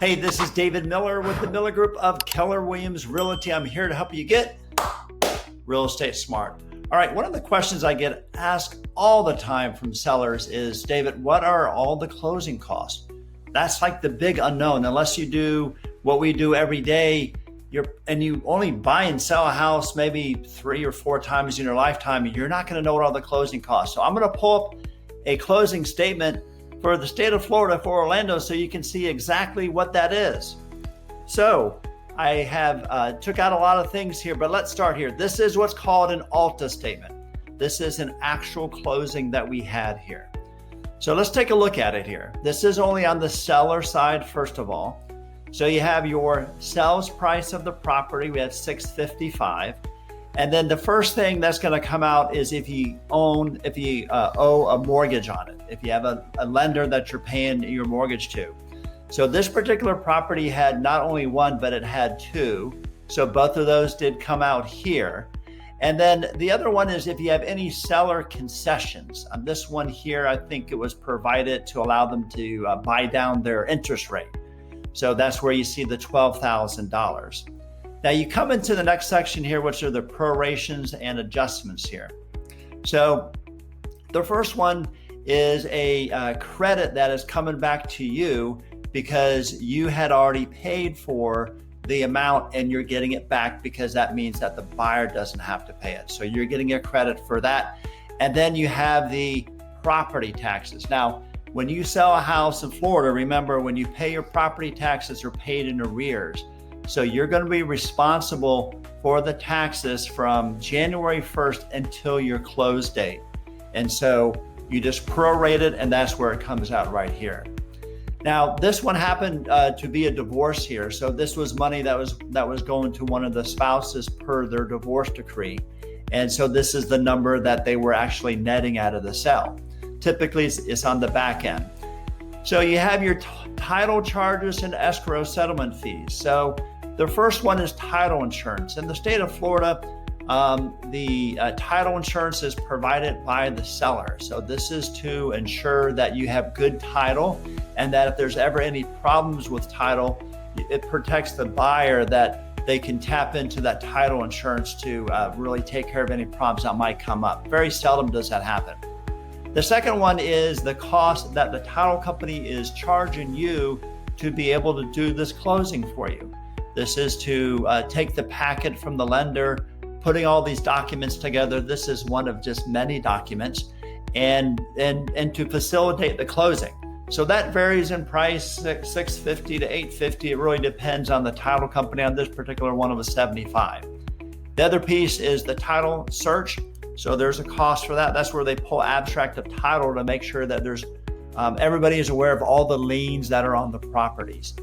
Hey, this is David Miller with the Miller Group of Keller Williams Realty. I'm here to help you get real estate smart. All right, one of the questions I get asked all the time from sellers is, David, what are all the closing costs? That's like the big unknown. Unless you do what we do every day, you only buy and sell a house maybe 3 or 4 times in your lifetime, you're not going to know what all the closing costs. So I'm going to pull up a closing statement for the state of Florida, for Orlando, so you can see exactly what that is. So I have took out a lot of things here, but let's start here. This is what's called an ALTA statement. This is an actual closing that we had here. So let's take a look at it here. This is only on the seller side, first of all. So you have your sales price of the property. We have $655. And then the first thing that's going to come out is if you owe a mortgage on it, if you have a lender that you're paying your mortgage to. So this particular property had not only one, but it had 2. So both of those did come out here. And then the other one is if you have any seller concessions. On this one here, I think it was provided to allow them to buy down their interest rate. So that's where you see the $12,000. Now you come into the next section here, which are the prorations and adjustments here. So the first one is a credit that is coming back to you because you had already paid for the amount and you're getting it back, because that means that the buyer doesn't have to pay it. So you're getting a credit for that. And then you have the property taxes. Now, when you sell a house in Florida, remember, when you pay your property taxes are paid in arrears. So you're going to be responsible for the taxes from January 1st until your close date. And so you just prorate it, and that's where it comes out right here. Now, this one happened to be a divorce here. So this was money that was going to one of the spouses per their divorce decree. And so this is the number that they were actually netting out of the sale. Typically, it's on the back end. So you have your title charges and escrow settlement fees. So the first one is title insurance. In the state of Florida, the title insurance is provided by the seller. So this is to ensure that you have good title, and that if there's ever any problems with title, it protects the buyer, that they can tap into that title insurance to really take care of any problems that might come up. Very seldom does that happen. The second one is the cost that the title company is charging you to be able to do this closing for you. This is to take the packet from the lender, putting all these documents together. This is one of just many documents, and to facilitate the closing. So that varies in price, $650 to $850. It really depends on the title company. On this particular one, it was $75. The other piece is the title search. So there's a cost for that. That's where they pull abstract of title to make sure that there's everybody is aware of all the liens that are on the properties.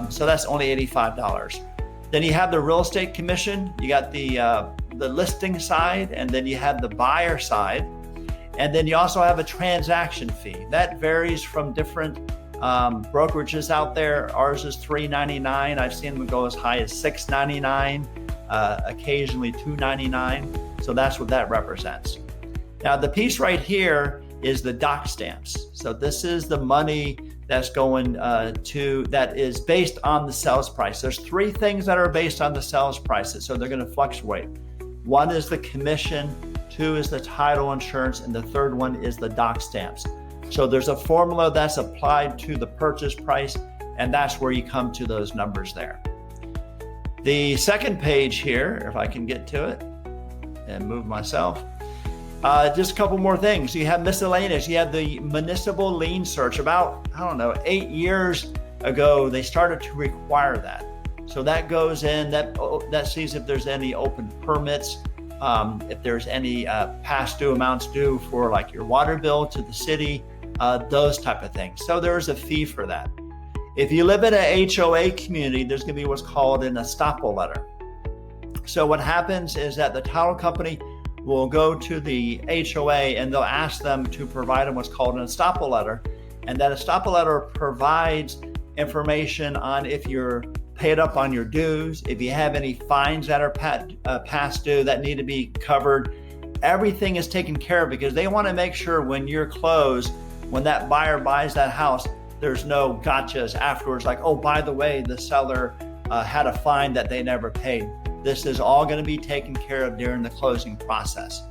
So that's only $85. Then you have the real estate commission. You got the listing side, and then you have the buyer side. And then you also have a transaction fee. That varies from different brokerages out there. Ours is $3.99. I've seen them go as high as $6.99, occasionally $2.99. So that's what that represents. Now the piece right here is the doc stamps. So this is the money that's going that is based on the sales price. There's 3 things that are based on the sales prices, so they're going to fluctuate. One is the commission, 2 is the title insurance, and the third one is the doc stamps. So there's a formula that's applied to the purchase price, and that's where you come to those numbers there. The second page here, if I can get to it and move myself, just a couple more things. You have miscellaneous. You have the municipal lien search. About, 8 years ago, they started to require that. So that goes in, that sees if there's any open permits, if there's any past due amounts due for like your water bill to the city, those type of things. So there's a fee for that. If you live in a HOA community, there's going to be what's called an estoppel letter. So what happens is that the title company will go to the HOA and they'll ask them to provide them what's called an estoppel letter. And that estoppel letter provides information on if you're paid up on your dues, if you have any fines that are past due that need to be covered. Everything is taken care of because they want to make sure when you're closed, when that buyer buys that house, There's no gotchas afterwards like, oh, by the way, the seller had a fine that they never paid. This is all going to be taken care of during the closing process.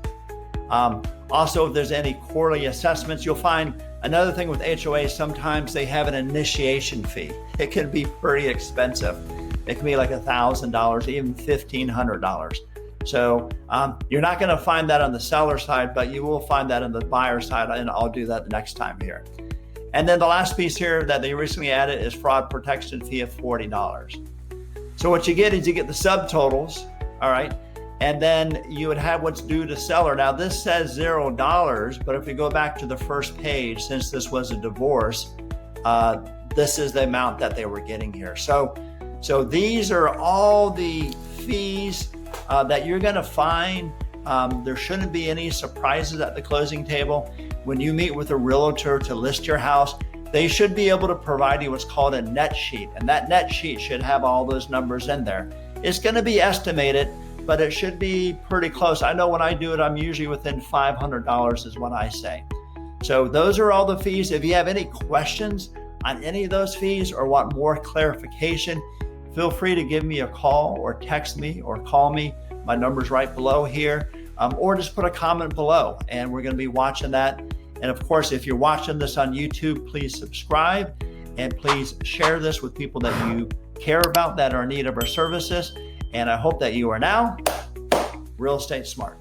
Also, if there's any quarterly assessments, you'll find another thing with HOA, sometimes they have an initiation fee. It can be pretty expensive. It can be like $1,000, even $1,500. So you're not going to find that on the seller side, but you will find that on the buyer side, and I'll do that the next time here. And then the last piece here that they recently added is fraud protection fee of $40. So what you get is you get the subtotals, all right? And then you would have what's due to seller. Now this says $0, but if we go back to the first page, since this was a divorce, this is the amount that they were getting here. So these are all the fees that you're gonna find. There shouldn't be any surprises at the closing table. When you meet with a realtor to list your house, they should be able to provide you what's called a net sheet. And that net sheet should have all those numbers in there. It's gonna be estimated, but it should be pretty close. I know when I do it, I'm usually within $500 is what I say. So those are all the fees. If you have any questions on any of those fees or want more clarification, feel free to give me a call or text me or call me. My number's right below here, or just put a comment below and we're gonna be watching that. And of course, if you're watching this on YouTube, please subscribe and please share this with people that you care about that are in need of our services. And I hope that you are now real estate smart.